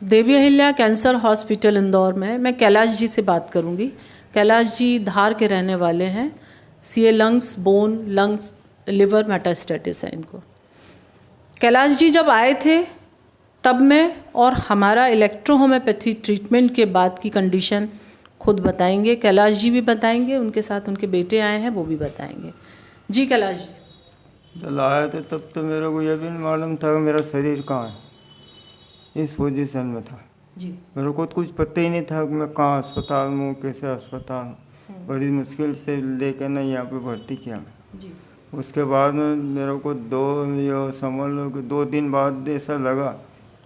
देवी Ahilya cancer hospital Indore में मैं कैलाश जी से बात करूंगी। कैलाश जी धार के रहने वाले हैं। CA lungs, bone, lungs, liver metastasis है इनको। कैलाश जी जब आए थे तब में और हमारा इलेक्ट्रोहोम्योपैथी ट्रीटमेंट के बाद की कंडीशन खुद बताएंगे। कैलाश जी भी बताएंगे, उनके साथ उनके बेटे आए हैं वो भी बताएंगे। जी कैलाश जी। जब आए थे तब तो मेरे को यह भी नहीं मालूम था कि मेरा शरीर कहाँ है, इस पोजीशन में था जी। मेरे को तो कुछ पता ही नहीं था कि मैं कहाँ अस्पताल में हूँ, कैसे अस्पताल हूँ। बड़ी मुश्किल से लेके ना यहाँ पे भर्ती किया मैं। जी। उसके बाद में मेरे को समझ लो कि 2 दिन बाद ऐसा लगा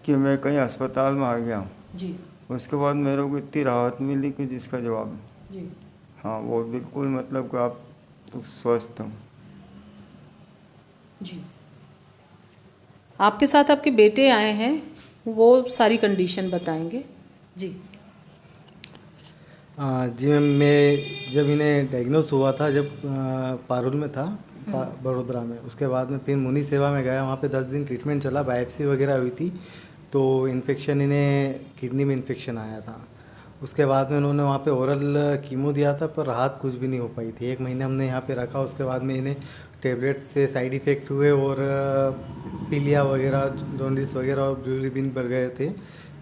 कि मैं कहीं अस्पताल में आ गया हूँ। जी। उसके बाद मेरे को इतनी राहत मिली कि जिसका जवाब नहीं। जी। हाँ, वो बिल्कुल मतलब कि आप तो स्वस्थ हो। जी। आपके साथ आपके बेटे आए हैं, वो सारी कंडीशन बताएंगे। जी। जी मैम, मैं जब इन्हें डायग्नोस हुआ था, जब पारुल में था, बड़ोदरा में, उसके बाद में फिर मुनि सेवा में गया। वहाँ पे 10 दिन ट्रीटमेंट चला, बायोप्सी वगैरह हुई थी, तो इन्फेक्शन, इन्हें किडनी में इन्फेक्शन आया था। उसके बाद में उन्होंने वहाँ पे ओरल कीमो दिया था, पर राहत कुछ भी नहीं हो पाई थी। 1 महीने हमने यहाँ पे रखा। उसके बाद में इन्हें टेबलेट से साइड इफ़ेक्ट हुए और पीलिया वगैरह, जॉन्डिस वगैरह और बिलिरुबिन बढ़ गए थे।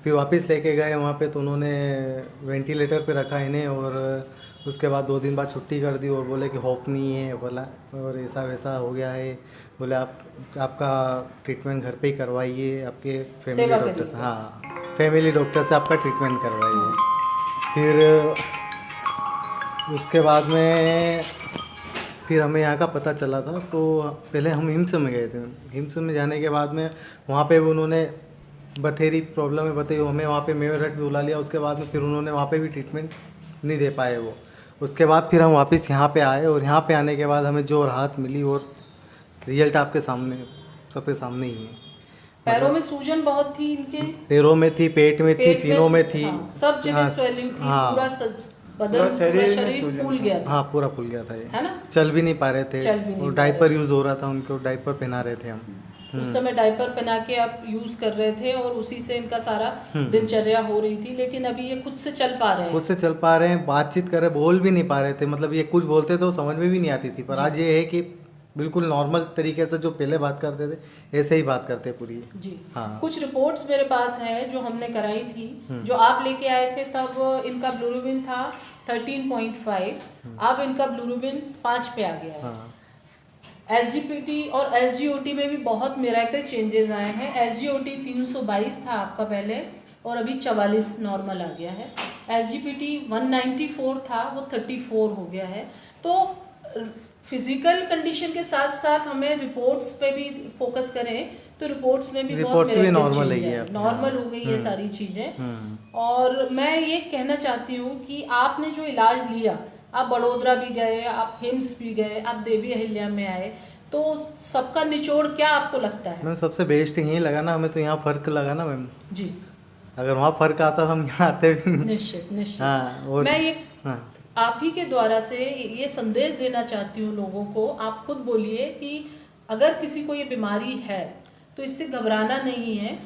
फिर वापस लेके गए वहाँ पे, तो उन्होंने वेंटिलेटर पे रखा इन्हें, और उसके बाद 2 दिन बाद छुट्टी कर दी और बोले कि होप नहीं है बोला, और ऐसा वैसा हो गया है। बोले आपका ट्रीटमेंट घर पे ही करवाइए, आपके फैमिली डॉक्टर से, हाँ, फैमिली डॉक्टर से आपका ट्रीटमेंट करवाइए। फिर उसके बाद में फिर हमें यहाँ का पता चला था, तो पहले हम हिम्स में गए थे। हिम्स में जाने के बाद में वहाँ पे उन्होंने बथेरी प्रॉब्लम है बताई, हमें वहाँ पे मेरठ भी बुला लिया। उसके बाद में फिर उन्होंने वहाँ पे भी ट्रीटमेंट नहीं दे पाए वो। उसके बाद फिर हम वापस यहाँ पे आए, और यहाँ पे आने के बाद हमें जो राहत मिली और रिजल्ट आपके सामने, सबके सामने ही है। पैरों में सूजन बहुत थी इनके, पैरों में थी, पेट में थी, सीनों में थी, हाँ, सब जगह स्वेलिंग थी। हाँ, पूरा बदन, पूरा शरीर फूल गया था। हाँ, पूरा फूल गया था ये, है ना। चल भी नहीं पा रहे थे, और डायपर यूज़ हो रहा था उनको, डायपर पहना रहे थे हम। उस समय डायपर पहना के आप यूज कर रहे थे, और उसी से इनका सारा दिनचर्या हो रही थी। लेकिन अभी ये खुद से चल पा रहे हैं, खुद से चल पा रहे हैं, बातचीत कर रहे, बोल भी नहीं पा रहे थे। मतलब ये कुछ बोलते तो समझ में भी नहीं आती थी, पर आज ये है कि बिल्कुल नॉर्मल तरीके से जो पहले बात करते थे ऐसे ही बात करते पूरी। जी हाँ। कुछ रिपोर्ट्स मेरे पास हैं जो हमने कराई थी, जो आप लेके आए थे तब इनका बिलिरुबिन था 13.5, अब इनका बिलिरुबिन 5 पे आ गया है। हाँ। एसजीपीटी और एसजीओटी में भी बहुत मिरेकल चेंजेस आए हैं। एसजीओटी 322 था आपका पहले, और अभी 44 नॉर्मल आ गया है। एसजीपीटी 194 था, वो 34 हो गया है। तो फिजिकल कंडीशन के साथ साथ हमें रिपोर्ट्स पे भी फोकस करें, तो रिपोर्ट्स में भी बहुत नॉर्मल हो गई है सारी चीज़ें। और मैं ये कहना चाहती हूँ कि आपने जो इलाज लिया, आप बड़ोदरा भी गए, आप हिम्स भी गए, आप देवी अहिल्या में आए, तो सबका निचोड़ क्या आपको लगता है? मैम सबसे बेस्ट यही लगा ना हमें, तो यहाँ फ़र्क लगा ना मैम जी। अगर वहाँ फ़र्क आता तो हम यहाँ आते भी नहीं। निश्चित। हाँ, और मैं ये आप ही के द्वारा से ये संदेश देना चाहती हूँ लोगों को। आप खुद बोलिए कि अगर किसी को ये बीमारी है तो इससे घबराना नहीं है,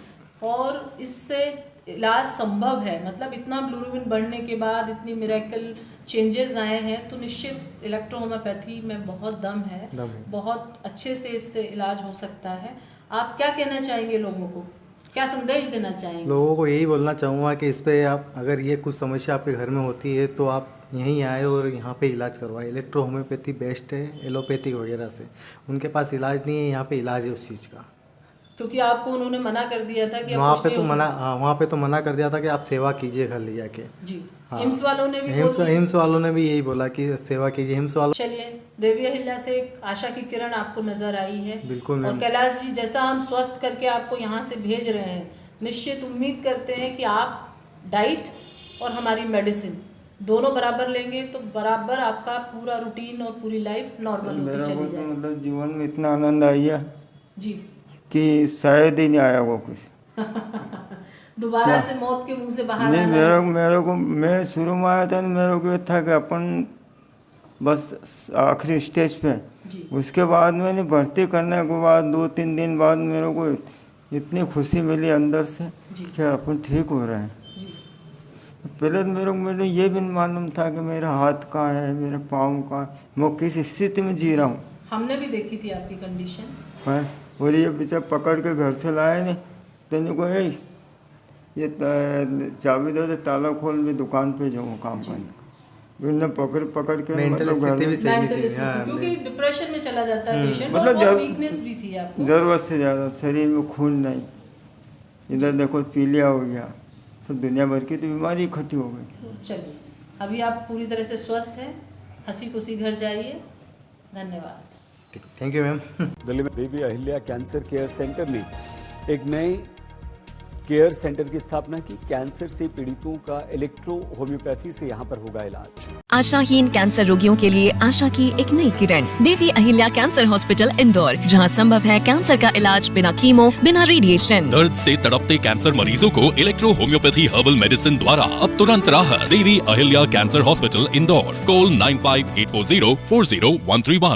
और इससे इलाज संभव है। मतलब इतना बिलिरुबिन बढ़ने के बाद इतनी मिरेकल चेंजेस आए हैं, तो निश्चित इलेक्ट्रोहोम्योपैथी में बहुत दम है, बहुत अच्छे से इससे इलाज हो सकता है। आप क्या कहना चाहेंगे लोगों को, क्या संदेश देना चाहेंगे? लोगों को यही बोलना चाहूँगा कि इस पर आप, अगर ये कुछ समस्या आपके घर में होती है तो आप यहीं आए और यहाँ पे इलाज करवाए। इलेक्ट्रोहोम्योपैथी बेस्ट है एलोपैथिक वगैरह से। उनके पास इलाज नहीं है, यहाँ पे इलाज है उस चीज़ का। क्योंकि आपको उन्होंने मना कर दिया था कि वहाँ पे तो मना, हाँ, वहाँ पे तो मना कर दिया था कि आप सेवा कीजिए घर ले जाके। जी। हाँ, हिम्स वालों ने भी हिम्स वालों ने भी यही बोला कि सेवा कीजिए, हिम्स वालों। चलिए, देवी अहिल्या से एक आशा की किरण आपको नजर आई है। बिल्कुल। और कैलाश जी, जैसा हम स्वस्थ करके आपको यहाँ से भेज रहे हैं, निश्चित उम्मीद करते हैं कि आप डाइट और हमारी मेडिसिन दोनों बराबर लेंगे तो बराबर आपका पूरा रूटीन और पूरी लाइफ नॉर्मल होती चली जाएगी। तो मतलब जीवन में इतना आनंद आया जी कि शायद ही नहीं आया वो कुछ। दोबारा से मौत के मुंह से बाहर नहीं, आना। मेरे को मैं शुरू में आया था, मेरे को ये था कि अपन बस आखिरी स्टेज पे। उसके बाद मैंने भर्ती करने के बाद 2-3 दिन बाद मेरे को इतनी खुशी मिली अंदर से जी। कि अपन ठीक हो रहे हैं। जी पहले तो मेरे ये भी नहीं मालूम था कि मेरा हाथ कहाँ है, मेरा पाँव कहाँ है, मैं किस स्थिति में जी रहा हूँ। हमने भी देखी थी आपकी कंडीशन। है और ये पीछे पकड़ के घर से लाए नहीं तो इनको ये चाबी दे दे, ताला खोल, भी दुकान पे जाऊँ काम करने। इन्हें पकड़ के मेंटल मतलब घर स्थिति भी में सही मेंटल थी, स्थिति, हाँ, क्योंकि डिप्रेशन में चला जाता है पेशेंट, मतलब और जब- वीकनेस भी थी आपको। ज़रूरत से ज़्यादा शरीर में खून नहीं, इधर देखो पीलिया हो गया, सब दुनिया भर की तो बीमारी इकट्ठी हो गई। चलिए, अभी आप पूरी तरह से स्वस्थ हैं, हंसी खुशी घर जाइए। धन्यवाद। Thank you ma'am. दिल्ली में Devi Ahilya cancer care centre ने एक नए केयर सेंटर की स्थापना की। कैंसर से पीड़ितों का इलेक्ट्रो होम्योपैथी से यहां पर होगा इलाज। आशाहीन कैंसर रोगियों के लिए आशा की एक नई किरण, देवी अहिल्या कैंसर हॉस्पिटल इंदौर, जहां संभव है कैंसर का इलाज बिना कीमो, बिना रेडिएशन। दर्द से तड़पते कैंसर मरीजों को इलेक्ट्रो होम्योपैथी हर्बल मेडिसिन द्वारा अब तुरंत राहत। Devi Ahilya cancer hospital Indore, call 9584040131।